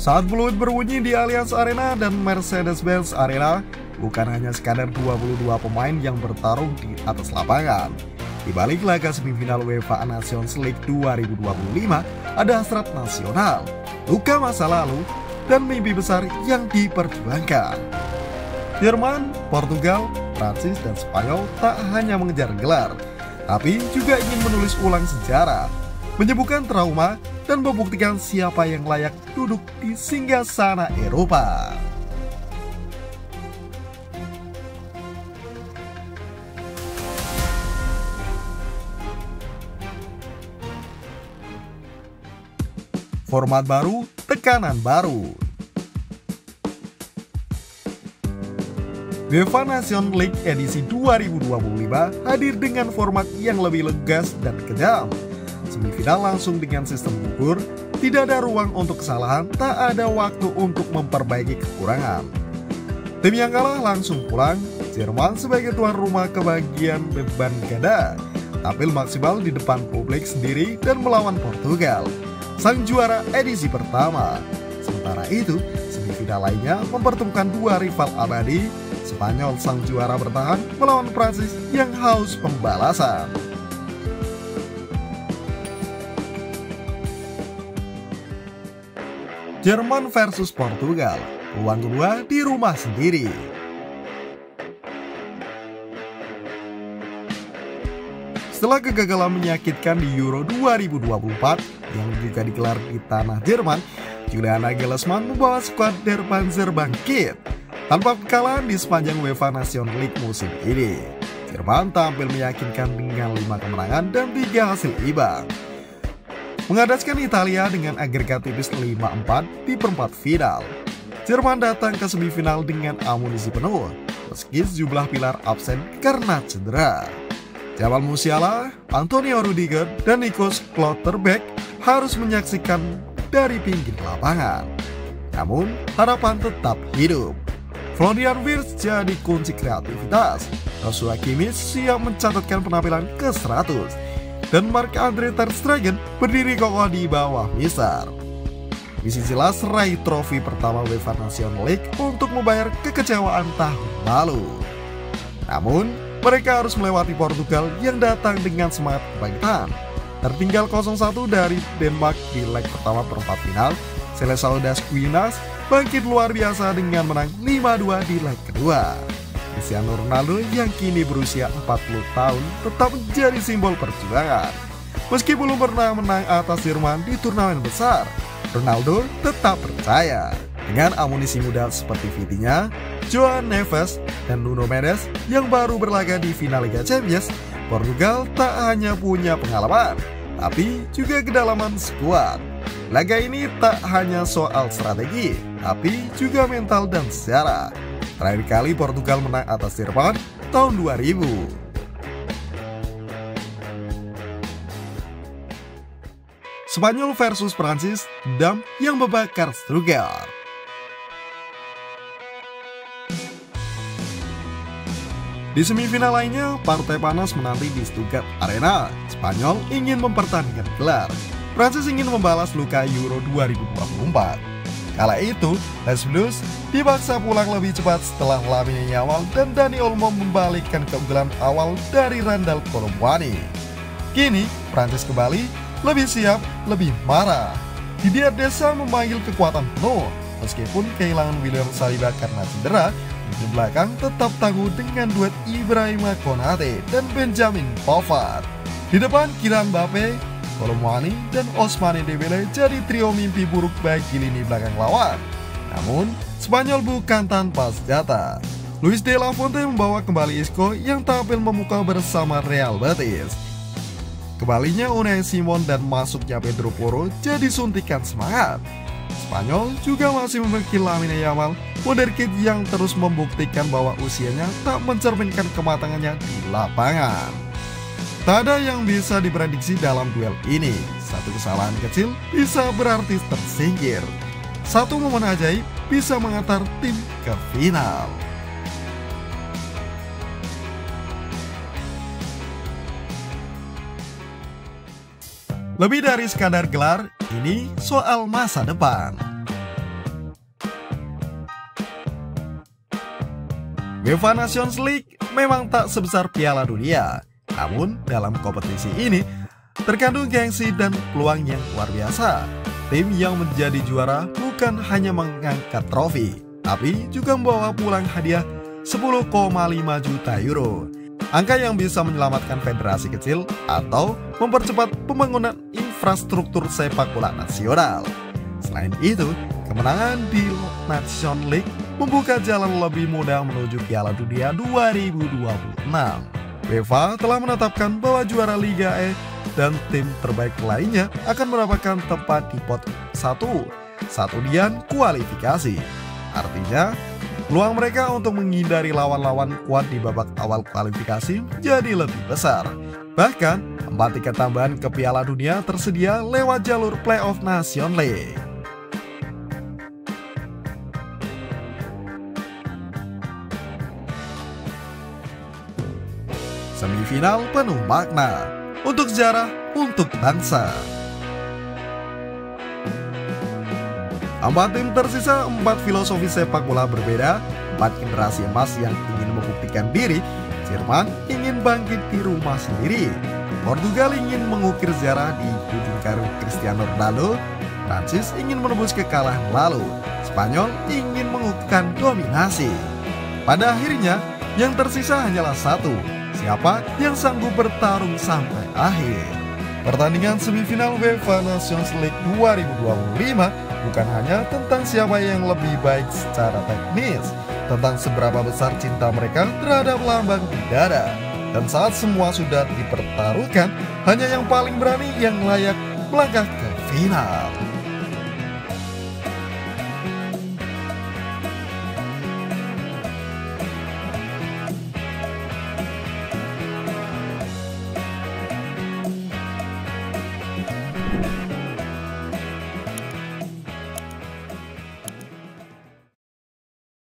Saat peluit berbunyi di Allianz Arena dan Mercedes-Benz Arena, bukan hanya sekadar 22 pemain yang bertarung di atas lapangan. Di balik laga semifinal UEFA Nations League 2025, ada hasrat nasional, luka masa lalu, dan mimpi besar yang diperjuangkan. Jerman, Portugal, Prancis, dan Spanyol tak hanya mengejar gelar, tapi juga ingin menulis ulang sejarah, menyembuhkan trauma, dan membuktikan siapa yang layak duduk di singgasana Eropa. Format baru, tekanan baru. UEFA Nations League edisi 2025 hadir dengan format yang lebih lugas dan kejam. Semifinal langsung dengan sistem gugur, tidak ada ruang untuk kesalahan, tak ada waktu untuk memperbaiki kekurangan. Tim yang kalah langsung pulang, Jerman sebagai tuan rumah kebagian beban ganda, tampil maksimal di depan publik sendiri dan melawan Portugal, sang juara edisi pertama. Sementara itu, semifinal lainnya mempertemukan dua rival abadi, Spanyol sang juara bertahan melawan Prancis yang haus pembalasan. Jerman versus Portugal, peluang kedua di rumah sendiri. Setelah kegagalan menyakitkan di Euro 2024 yang juga digelar di tanah Jerman, Julian Nagelsmann membawa skuad Der Panzer bangkit. Tanpa kekalahan di sepanjang UEFA Nations League musim ini, Jerman tampil meyakinkan dengan 5 kemenangan dan 3 hasil imbang, mengadaskan Italia dengan agregat tipis 5-4 di perempat final. Jerman datang ke semifinal dengan amunisi penuh, meski sejumlah pilar absen karena cedera. Jamal Musiala, Antonio Rudiger, dan Nico Schlotterbeck harus menyaksikan dari pinggir lapangan. Namun, harapan tetap hidup. Florian Wirtz jadi kunci kreativitas. Joshua Kimmich siap mencatatkan penampilan ke-100. Dan Marc-Andre ter Stegen berdiri kokoh di bawah Mister. Misi jelas raih trofi pertama UEFA Nations League untuk membayar kekecewaan tahun lalu. Namun, mereka harus melewati Portugal yang datang dengan semangat kebangkitan. Tertinggal 0-1 dari Denmark di leg pertama perempat final, Seleção das Quinas bangkit luar biasa dengan menang 5-2 di leg kedua. Cristiano Ronaldo yang kini berusia 40 tahun tetap menjadi simbol perjuangan. Meski belum pernah menang atas Jerman di turnamen besar, Ronaldo tetap percaya. Dengan amunisi muda seperti Vitinha, João Neves, dan Nuno Mendes yang baru berlaga di final Liga Champions, Portugal tak hanya punya pengalaman, tapi juga kedalaman skuad. Laga ini tak hanya soal strategi, tapi juga mental dan sejarah. Terakhir kali Portugal menang atas Jerman tahun 2000. Spanyol versus Prancis, dam yang membakar Stuttgart. Di semifinal lainnya, partai panas menanti di Stuttgart Arena. Spanyol ingin mempertandingkan gelar, Prancis ingin membalas luka Euro 2024. Kala itu, Les Bleus dipaksa pulang lebih cepat setelah Lamine Yamal dan Dani Olmo membalikkan keunggulan awal dari Randal Colomwani. Kini, Prancis kembali lebih siap, lebih marah. Didier Deschamps memanggil kekuatan penuh, meskipun kehilangan William Saliba karena cedera. Di belakang tetap tangguh dengan duet Ibrahima Konate dan Benjamin Pavard. Di depan Kylian Mbappe, Colomwani, dan Ousmane Dembele jadi trio mimpi buruk bagi lini belakang lawan. Namun, Spanyol bukan tanpa senjata. Luis de la Fuente membawa kembali Isco yang tampil memukau bersama Real Betis. Kembalinya Unai Simon dan masuknya Pedro Porro jadi suntikan semangat. Spanyol juga masih memiliki Lamine Yamal, wonderkid yang terus membuktikan bahwa usianya tak mencerminkan kematangannya di lapangan. Tak ada yang bisa diprediksi dalam duel ini. Satu kesalahan kecil bisa berarti tersingkir. Satu momen ajaib bisa mengantar tim ke final. Lebih dari sekadar gelar, ini soal masa depan. UEFA Nations League memang tak sebesar Piala Dunia, namun dalam kompetisi ini terkandung gengsi dan peluang yang luar biasa. Tim yang menjadi juara bukan hanya mengangkat trofi, tapi juga membawa pulang hadiah 10,5 juta euro. Angka yang bisa menyelamatkan federasi kecil atau mempercepat pembangunan infrastruktur sepak bola nasional. Selain itu, kemenangan di Nations League membuka jalan lebih mudah menuju Piala Dunia 2026. UEFA telah menetapkan bahwa juara Liga E dan tim terbaik lainnya akan mendapatkan tempat di pot 1 saat undian kualifikasi. Artinya, peluang mereka untuk menghindari lawan-lawan kuat di babak awal kualifikasi jadi lebih besar. Bahkan, 4 tiket tambahan ke Piala Dunia tersedia lewat jalur playoff Nations League. Semifinal penuh makna, untuk sejarah, untuk bangsa. 4 tim tersisa, 4 filosofi sepak bola berbeda, 4 generasi emas yang ingin membuktikan diri. Jerman ingin bangkit di rumah sendiri, Portugal ingin mengukir sejarah di ujung karir Cristiano Ronaldo, Prancis ingin menebus kekalahan lalu, Spanyol ingin mengukuhkan dominasi. Pada akhirnya, yang tersisa hanyalah satu, siapa yang sanggup bertarung sampai akhir. Pertandingan semifinal UEFA Nations League 2025 bukan hanya tentang siapa yang lebih baik secara teknis, tentang seberapa besar cinta mereka terhadap lambang di dada. Dan saat semua sudah dipertaruhkan, hanya yang paling berani yang layak melangkah ke final.